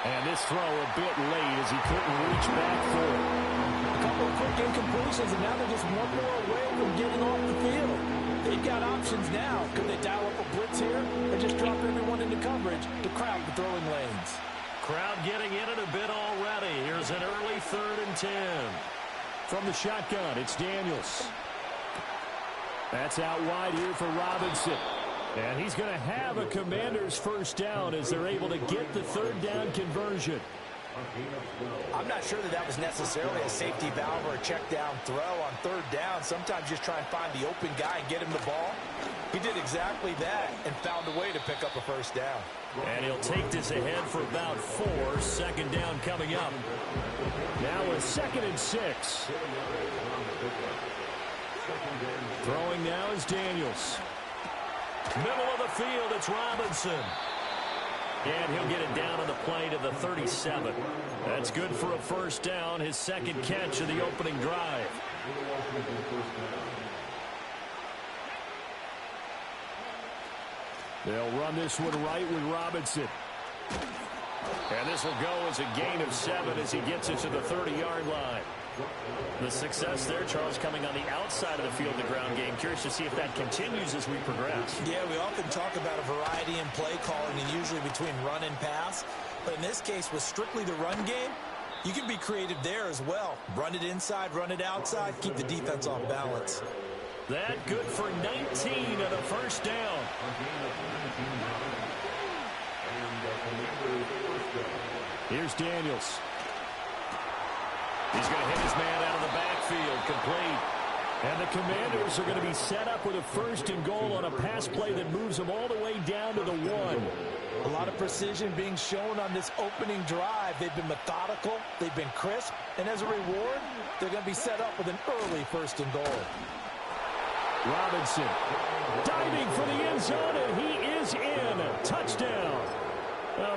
And this throw a bit late as he couldn't reach back for it. A couple of quick incompletions, and now they're just one more away from getting off the field. They've got options now. Could they dial up a blitz here or just drop everyone into coverage to crowd the throwing lanes? Crowd getting in it a bit already. Here's an early 3rd and 10. From the shotgun, it's Daniels. That's out wide here for Robinson. And he's going to have a Commander's first down as they're able to get the 3rd down conversion. I'm not sure that was necessarily a safety valve or a check down throw on 3rd down. Sometimes just try and find the open guy and get him the ball. He did exactly that and found a way to pick up a first down. And he'll take this ahead for about 4. 2nd down coming up. Now a 2nd and 6. Throwing now is Daniels. Middle of the field, it's Robinson. And he'll get it down on the play to the 37. That's good for a first down, his 2nd catch of the opening drive. They'll run this one right with Robinson. And this will go as a gain of 7 as he gets it to the 30-yard line. The success there, Charles, coming on the outside of the field, the ground game. Curious to see if that continues as we progress. Yeah, we often talk about a variety in play calling and usually between run and pass. But in this case, with strictly the run game, you can be creative there as well. Run it inside, run it outside, keep the defense off balance. That good for 19 of the first down. Here's Daniels. He's going to hit his man out of the backfield, complete. And the Commanders are going to be set up with a 1st and goal on a pass play that moves them all the way down to the 1. A lot of precision being shown on this opening drive. They've been methodical, they've been crisp, and as a reward, they're going to be set up with an early 1st and goal. Robinson diving for the end zone, and he is in. Touchdown.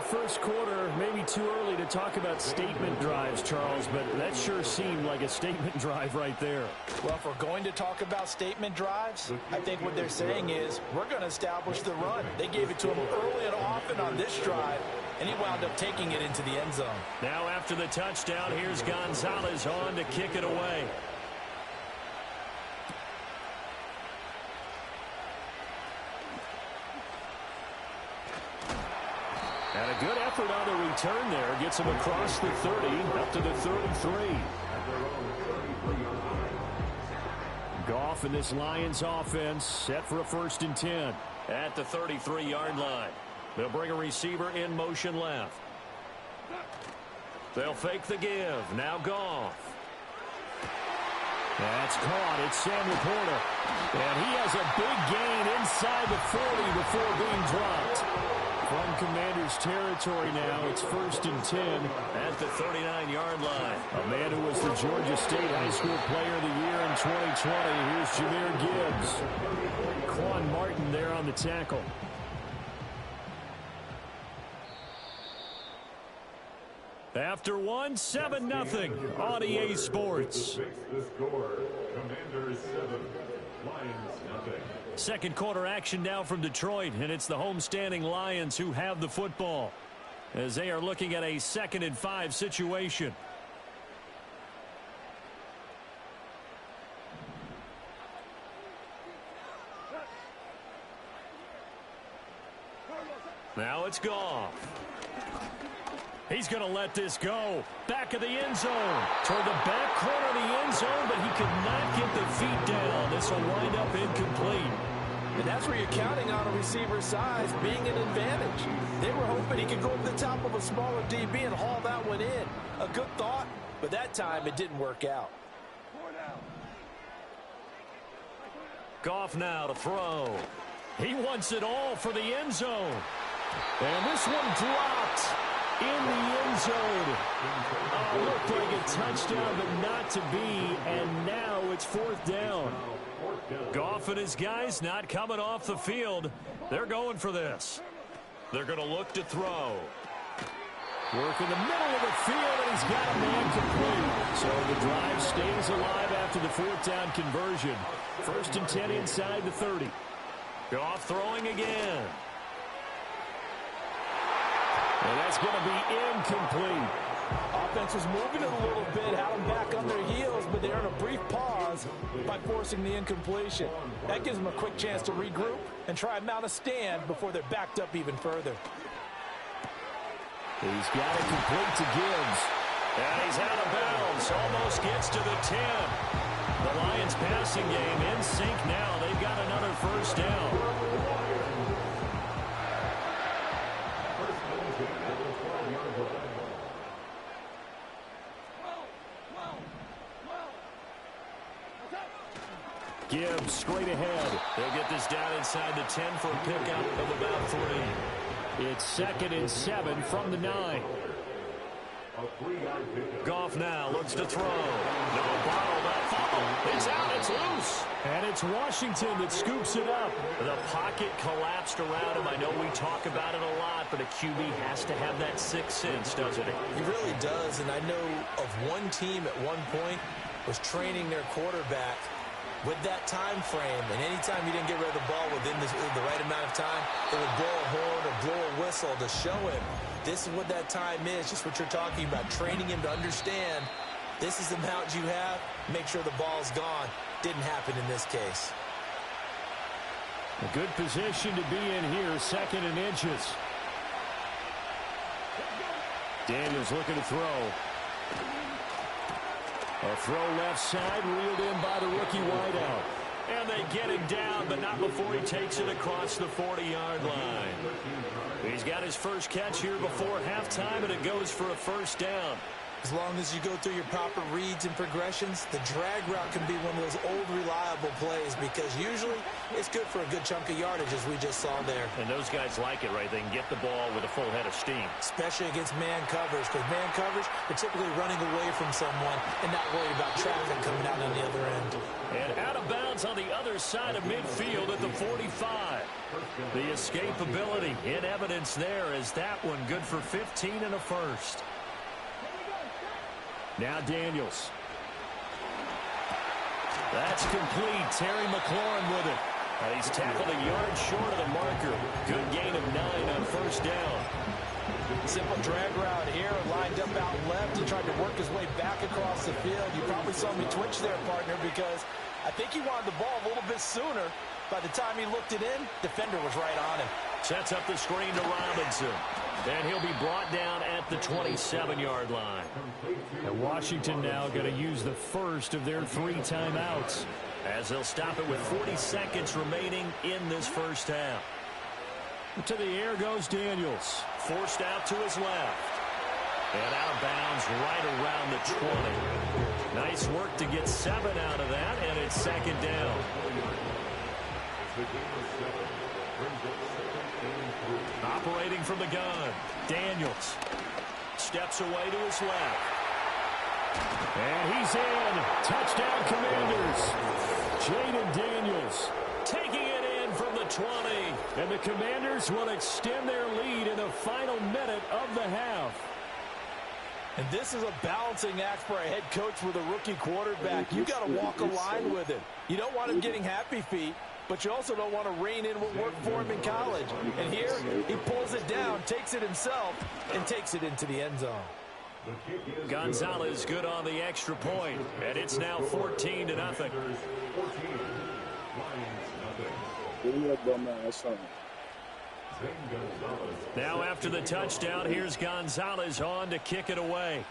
First quarter, maybe too early to talk about statement drives, Charles, but that sure seemed like a statement drive right there. Well, if we're going to talk about statement drives, I think what they're saying is we're going to establish the run. They gave it to him early and often on this drive, and he wound up taking it into the end zone. Now after the touchdown, here's Gonzalez on to kick it away. And a good effort on the return there. Gets him across the 30, up to the 33. Goff and this Lions offense set for a 1st and 10 at the 33-yard line. They'll bring a receiver in motion left. They'll fake the give. Now Goff. That's caught. It's Sam Laporta. And he has a big gain inside the 40 before being dropped. From Commanders territory now, it's 1st and 10 at the 39-yard line. A man who was the Georgia State High School Player of the Year in 2020. Here's Jahmyr Gibbs. Quan Martin there on the tackle. After 1, 7-0 on EA Sports. The score, Commanders 7, Lions nothing. Second quarter action now from Detroit, and it's the homestanding Lions who have the football as they are looking at a 2nd and 5 situation. Now it's Goff. He's going to let this go. Back of the end zone. Toward the back corner of the end zone, but he could not get the feet down. This will wind up incomplete. And that's where you're counting on a receiver's size being an advantage. They were hoping he could go over the top of a smaller DB and haul that one in. A good thought, but that time it didn't work out. Goff now to throw. He wants it all for the end zone. And this one dropped in the end zone. Oh, looked like a touchdown, but not to be. And now it's 4th down. Goff and his guys not coming off the field. They're going for this. They're going to look to throw. Work in the middle of the field, and he's got a man complete. So the drive stays alive after the 4th down conversion. 1st and 10 inside the 30. Goff throwing again. And that's going to be incomplete. Offense was moving it a little bit, had them back on their heels, but they earned a brief pause by forcing the incompletion. That gives them a quick chance to regroup and try and mount a stand before they're backed up even further. He's got it complete to Gibbs. And he's out of bounds. Almost gets to the 10. The Lions passing game in sync now. They've got another first down. Gibbs straight ahead. They'll get this down inside the 10 for a pickup of about 3. It's 2nd and 7 from the 9. Goff now looks to throw. No bottle, that fumble. It's out, it's loose. And it's Washington that scoops it up. The pocket collapsed around him. I know we talk about it a lot, but a QB has to have that sixth sense, doesn't he? He really does, and I know of one team at one point was training their quarterback with that time frame, and anytime he didn't get rid of the ball within the right amount of time, they would blow a horn or blow a whistle to show him this is what that time is, just what you're talking about, training him to understand this is the amount you have, make sure the ball's gone. Didn't happen in this case. A good position to be in here, 2nd and inches. Daniels looking to throw. A throw left side, reeled in by the rookie wideout. And they get him down, but not before he takes it across the 40-yard line. He's got his first catch here before halftime, and it goes for a first down. As long as you go through your proper reads and progressions, the drag route can be one of those old reliable plays because usually it's good for a good chunk of yardage, as we just saw there. And those guys like it, right? They can get the ball with a full head of steam. Especially against man coverage, because man coverage, they're typically running away from someone and not worried about traffic coming out on the other end. And out of bounds on the other side of midfield at the 45. The escapability in evidence there is that one good for 15 and a first. Now Daniels. That's complete. Terry McLaurin with it. He's tackled a yard short of the marker. Good gain of 9 on first down. Simple drag route here, lined up out left. He tried to work his way back across the field. You probably saw me twitch there, partner, because I think he wanted the ball a little bit sooner. By the time he looked it in, defender was right on him. Sets up the screen to Robinson. And he'll be brought down at the 27-yard line. And Washington now going to use the first of their 3 timeouts as they'll stop it with 40 seconds remaining in this first half. To the air goes Daniels. Forced out to his left. And out of bounds right around the 20. Nice work to get 7 out of that, and it's 2nd down. Operating from the gun, Daniels steps away to his left. And he's in. Touchdown, Commanders. Jaden Daniels taking it in from the 20. And the Commanders will extend their lead in the final minute of the half. And this is a balancing act for a head coach with a rookie quarterback. You got to walk a line with him. You don't want him getting happy feet, but you also don't want to rein in what worked for him in college. And here, he pulls it down, takes it himself, and takes it into the end zone. Gonzalez good on the extra point, and it's now 14-0. Now after the touchdown, here's Gonzalez on to kick it away.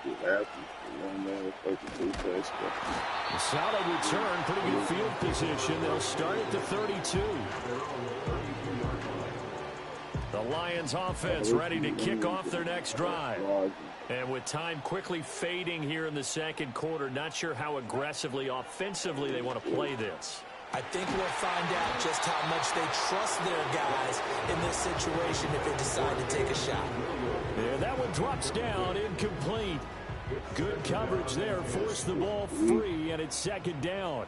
A solid return, pretty good field position. They'll start at the 32. The Lions offense ready to kick off their next drive. And with time quickly fading here in the second quarter, not sure how aggressively, offensively they want to play this. I think we'll find out just how much they trust their guys in this situation if they decide to take a shot. Yeah, that one drops down, incomplete. Good coverage there, forced the ball free, and it's 2nd down.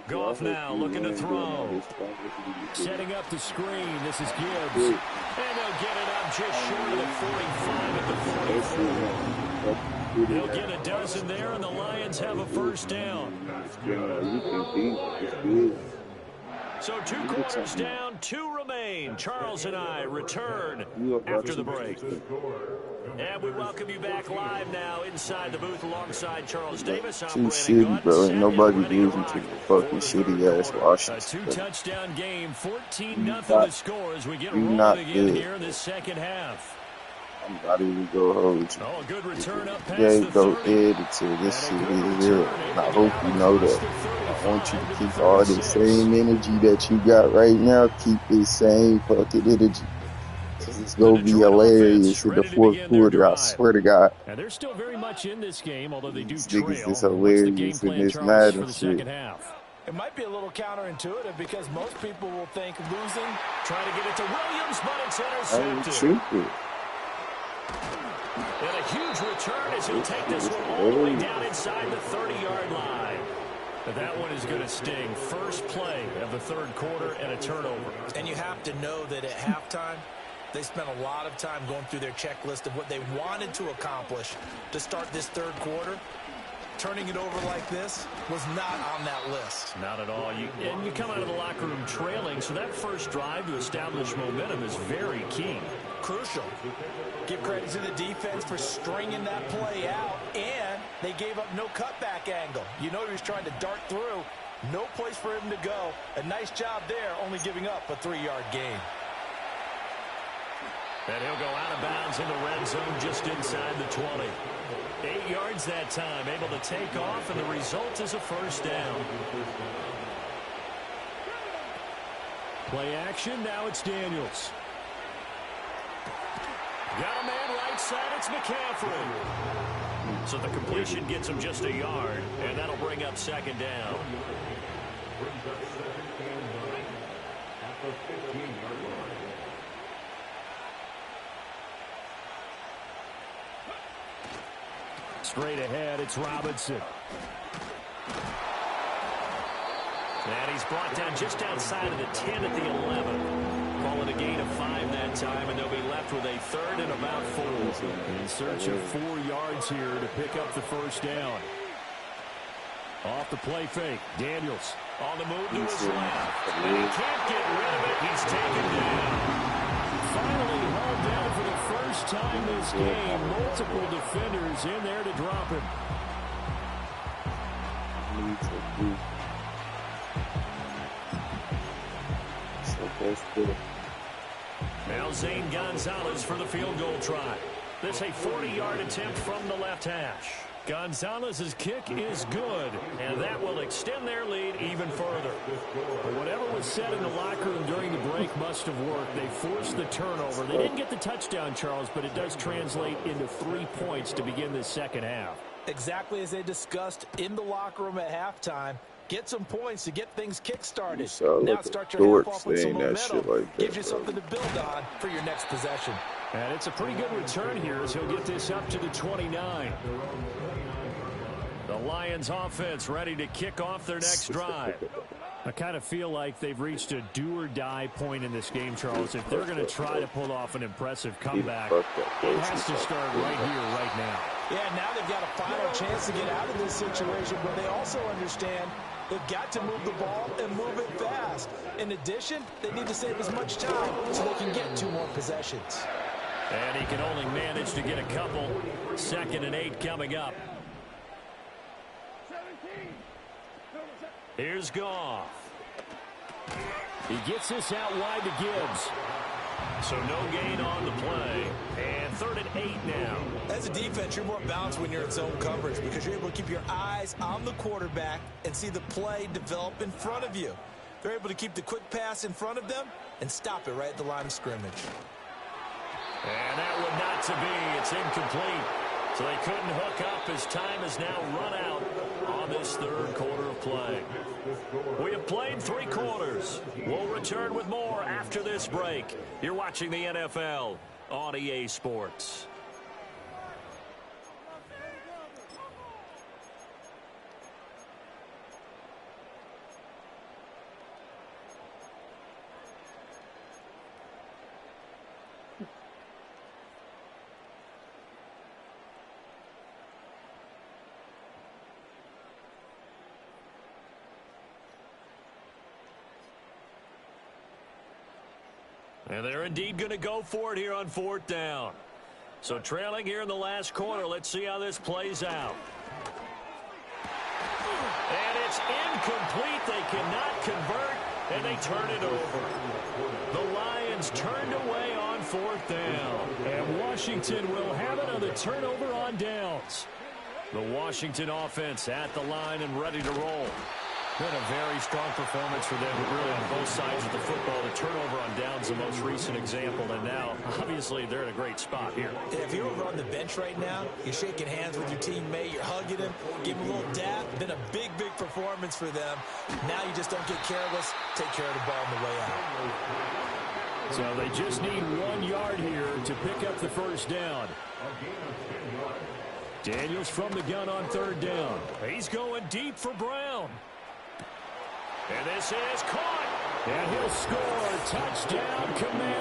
Goff now looking to throw. Setting up the screen. This is Gibbs. And they'll get it up just short of the 45 at the 44. They'll get a dozen there, and the Lions have a first down. So 2 quarters down, 2 remain. Charles and I return after the break. And we welcome you back live now inside the booth alongside Charles Davis. Too shitty, bro. Ain't nobody losing to the fucking shitty-ass Washington. A 2-touchdown game, 14-0 the score as we get rolling again here in this second half. I'm not even go hold you. Oh, a good return up past Yeah, the go 30. ahead until this shit is real. And I hope you know that. I want you to keep all the same energy that you got right now. Keep this same fucking energy. It's going to be hilarious in the fourth quarter, I swear to God. And they're still very much in this game, although they do These trail. niggas is What's the game hilarious plan, in this Charles, Madden for the shit. second half? It might be a little counterintuitive because most people will think losing. Trying to get it to Williams, but it's I ain't intercepted. tripping. And a huge return as he'll take this one all the way down inside the 30-yard line. But that one is going to sting. First play of the third quarter and a turnover. And you have to know that at halftime, they spent a lot of time going through their checklist of what they wanted to accomplish to start this third quarter. Turning it over like this was not on that list. Not at all. And you come out of the locker room trailing, so that first drive to establish momentum is very key. Crucial. Give credit to the defense for stringing that play out, and they gave up no cutback angle. You know he was trying to dart through. No place for him to go. A nice job there, only giving up a 3-yard gain. And he'll go out of bounds in the red zone just inside the 20. 8 yards that time, able to take off, and the result is a first down. Play action, now it's Daniels. Got a man right side, it's McCaffrey. So the completion gets him just a yard, and that'll bring up second down. At the 15-yard line. Straight ahead, it's Robinson. And he's brought down just outside of the 10 at the 11. Call it a gain of 5 that time, and they'll be left with a third and about 4. In search of 4 yards here to pick up the first down. Off the play fake, Daniels on the move to his left. And he can't get rid of it. He's taken down. Finally hauled down for the first time this game. Multiple defenders in there to drop him. Now Zane Gonzalez for the field goal try. This a 40-yard attempt from the left hash. Gonzalez's kick is good, and that will extend their lead even further. But whatever was said in the locker room during the break must have worked. They forced the turnover. They didn't get the touchdown, Charles, but it does translate into 3 points to begin this second half. Exactly as they discussed in the locker room at halftime. Get some points to get things kick-started. Now start your half off with some momentum. Gives you something to build on for your next possession. And it's a pretty good return here as he'll get this up to the 29. The Lions offense ready to kick off their next drive. I kind of feel like they've reached a do-or-die point in this game, Charles. If they're going to try to pull off an impressive comeback, it has to start right here, right now. Yeah, now they've got a final chance to get out of this situation, but they also understand they've got to move the ball and move it fast. In addition, they need to save as much time so they can get 2 more possessions. And he can only manage to get a couple. 2nd and 8 coming up. Here's Goff. He gets this out wide to Gibbs. So no gain on the play. And 3rd and 8 now. As a defense, you're more balanced when you're in zone coverage because you're able to keep your eyes on the quarterback and see the play develop in front of you. They're able to keep the quick pass in front of them and stop it right at the line of scrimmage. And that one not to be. It's incomplete. So they couldn't hook up as time has now run out on this third quarter of play. We have played 3 quarters. We'll return with more after this break. You're watching the NFL on EA Sports. And they're indeed going to go for it here on 4th down. So trailing here in the last quarter. Let's see how this plays out. And it's incomplete. They cannot convert, and they turn it over. The Lions turned away on 4th down. And Washington will have another turnover on downs. The Washington offense at the line and ready to roll. Been a very strong performance for them, really on both sides of the football. The turnover on downs, the most recent example, and now, obviously, they're in a great spot here. If you're over on the bench right now, you're shaking hands with your teammate, you're hugging him, give him a little dap. Been a big, big performance for them. Now you just don't get careless. Take care of the ball on the way out. So they just need 1 yard here to pick up the first down. Daniels from the gun on 3rd down. He's going deep for Brown. And this is caught. And he'll score. Touchdown, Commanders.